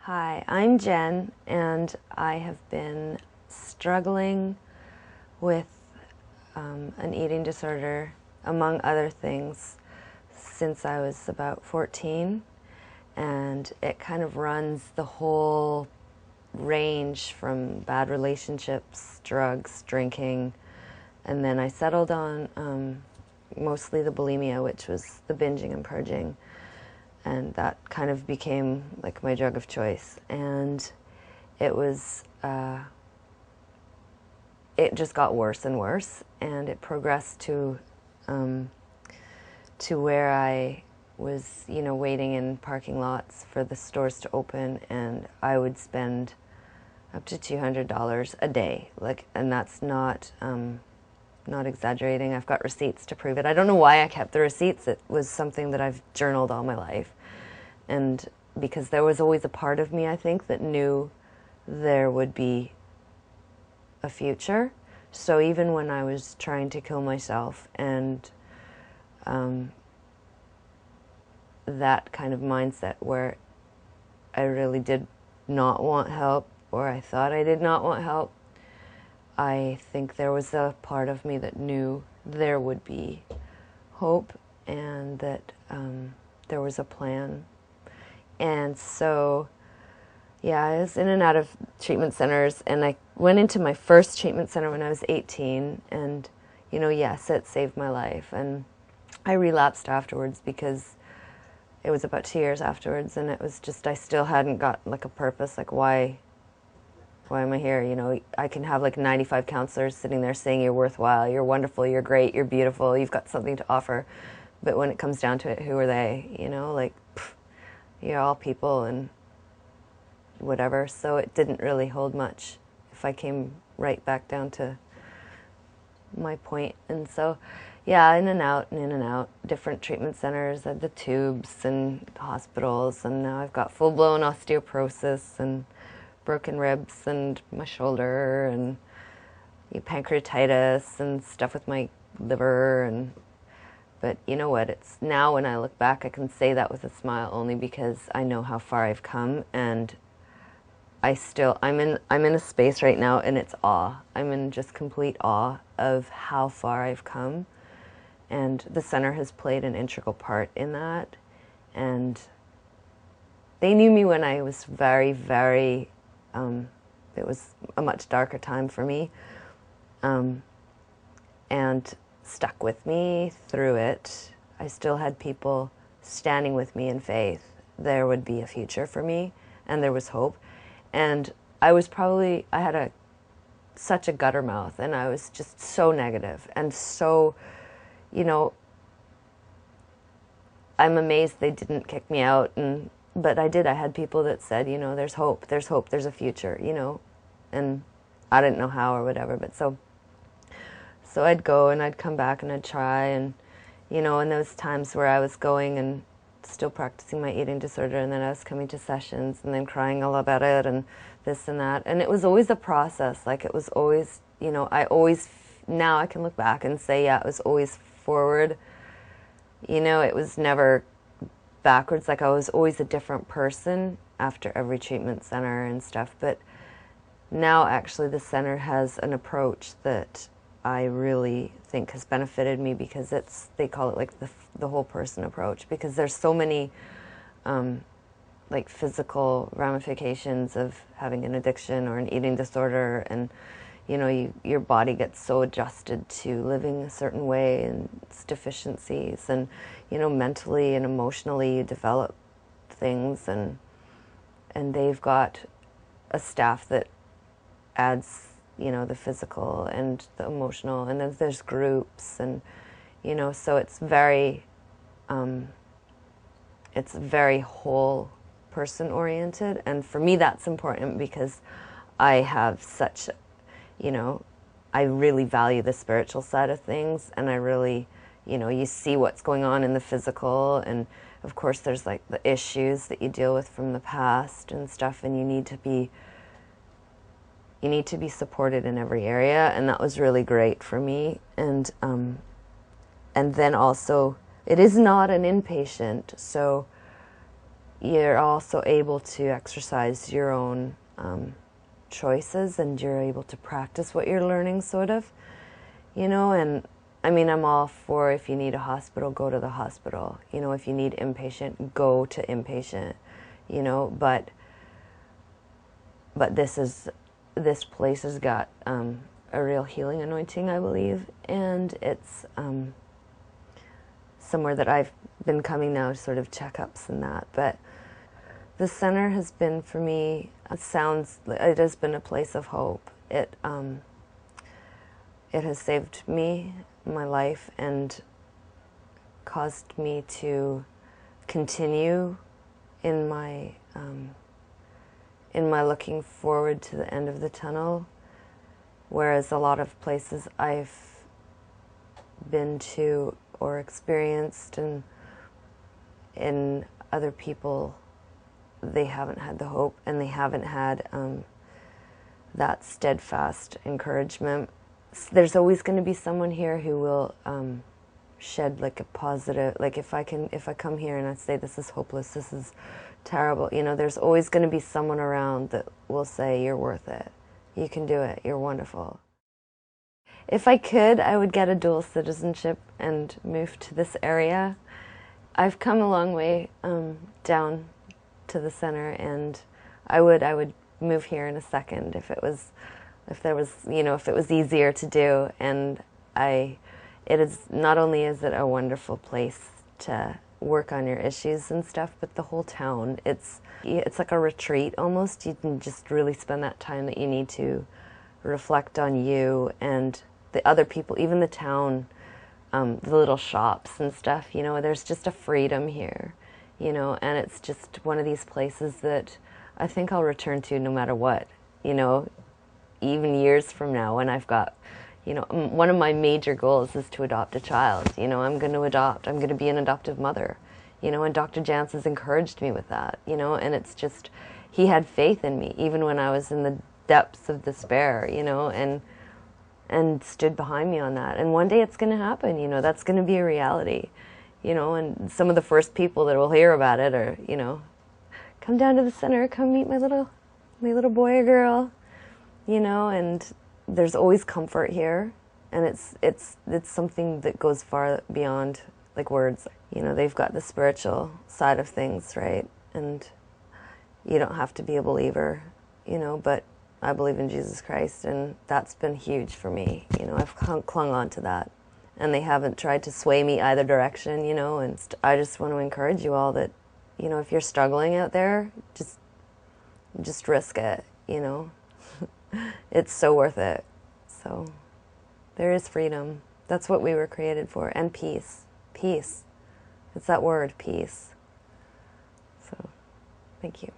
Hi, I'm Jen, and I have been struggling with an eating disorder, among other things, since I was about 14. And it kind of runs the whole range from bad relationships, drugs, drinking, and then I settled on mostly the bulimia, which was the binging and purging. And that kind of became like my drug of choice. And it was, it just got worse and worse, and it progressed to where I was, waiting in parking lots for the stores to open, and I would spend up to $200 a day. And that's not exaggerating. I've got receipts to prove it. I don't know why I kept the receipts. It was something that I've journaled all my life. And because there was always a part of me, I think, that knew there would be a future. So even when I was trying to kill myself, and that kind of mindset where I really did not want help, or I thought I did not want help, I think there was a part of me that knew there would be hope, and that there was a plan. And so, yeah, I was in and out of treatment centers, and I went into my first treatment center when I was 18, and, yes, it saved my life. And I relapsed afterwards because it was about 2 years afterwards, and it was just, I still hadn't got, like, a purpose, like, why am I here? I can have, like, 95 counselors sitting there saying you're worthwhile, you're wonderful, you're great, you're beautiful, you've got something to offer. But when it comes down to it, who are they? You're all people and whatever. So it didn't really hold much if I came right back down to my point. And so, yeah, in and out, different treatment centers, I had the tubes and hospitals, and now I've got full-blown osteoporosis and broken ribs and my shoulder and pancreatitis and stuff with my liver. But you know what, it's now when I look back, I can say that with a smile, only because I know how far I've come, and I'm in a space right now, and it's awe. I'm in just complete awe of how far I've come, and the center has played an integral part in that. And they knew me when I was very, very, it was a much darker time for me, and stuck with me through it. I still had people standing with me in faith. There would be a future for me, and there was hope. And I had such a gutter mouth, and I was just so negative, and so, I'm amazed they didn't kick me out, but I did. I had people that said, there's hope, there's a future, and I didn't know how or whatever, but so I'd go and I'd come back and I'd try, and, in those times where I was going and still practicing my eating disorder, and then I was coming to sessions and then crying all about it and this and that. And it was always a process. Like, it was always, now I can look back and say, yeah, it was always forward. It was never backwards. Like, I was always a different person after every treatment center and stuff. But now, actually, the center has an approach that I really think has benefited me, because they call it like the whole person approach, because there's so many like physical ramifications of having an addiction or an eating disorder, and your body gets so adjusted to living a certain way and its deficiencies, and mentally and emotionally you develop things, and they've got a staff that adds the physical and the emotional, and then there's groups, and so it's very whole person oriented. And for me, that's important, because I have such, I really value the spiritual side of things, and I really, you see what's going on in the physical, and of course there's like the issues that you deal with from the past and stuff, and you need to be supported in every area. And that was really great for me. And then also, it is not an inpatient, so you're also able to exercise your own choices, and you're able to practice what you're learning, sort of, you know. And I mean, I'm all for, if you need a hospital, go to the hospital, you know. If you need inpatient, go to inpatient, you know. But this place has got a real healing anointing, I believe, and it's somewhere that I've been coming now to sort of checkups and that. But the center has been, for me, it has been a place of hope. It has saved me, my life, and caused me to continue in my looking forward to the end of the tunnel, whereas a lot of places I've been to or experienced, and in other people, they haven't had the hope, and they haven't had that steadfast encouragement. There's always going to be someone here who will shed like a positive, like if I come here and I say this is hopeless, this is terrible, you know, there's always going to be someone around that will say you're worth it, you can do it, you're wonderful. If I could, I would get a dual citizenship and move to this area. I've come a long way down to the center, and I would move here in a second if it was easier to do. And it is, not only is it a wonderful place to work on your issues and stuff, but the whole town, it's like a retreat almost. You can just really spend that time that you need to reflect on you and the other people, even the town, the little shops and stuff, you know. There's just a freedom here, you know, and it's just one of these places that I think I'll return to no matter what, you know, even years from now when I've got, you know, one of my major goals is to adopt a child. You know, I'm going to be an adoptive mother, you know, and Dr. Jantz has encouraged me with that, you know, and it's just, he had faith in me even when I was in the depths of despair, you know, and stood behind me on that. And one day it's going to happen, you know, that's going to be a reality, you know. And some of the first people that will hear about it are, you know, come down to the center, come meet my little boy or girl, you know. And there's always comfort here, and it's something that goes far beyond like words, you know. They've got the spiritual side of things, right? And you don't have to be a believer, you know, but I believe in Jesus Christ, and that's been huge for me. You know, I've clung on to that, and they haven't tried to sway me either direction, you know. And I just want to encourage you all that, you know, if you're struggling out there, just risk it, you know. It's so worth it. So there is freedom. That's what we were created for, and peace. Peace. It's that word, peace. So, thank you.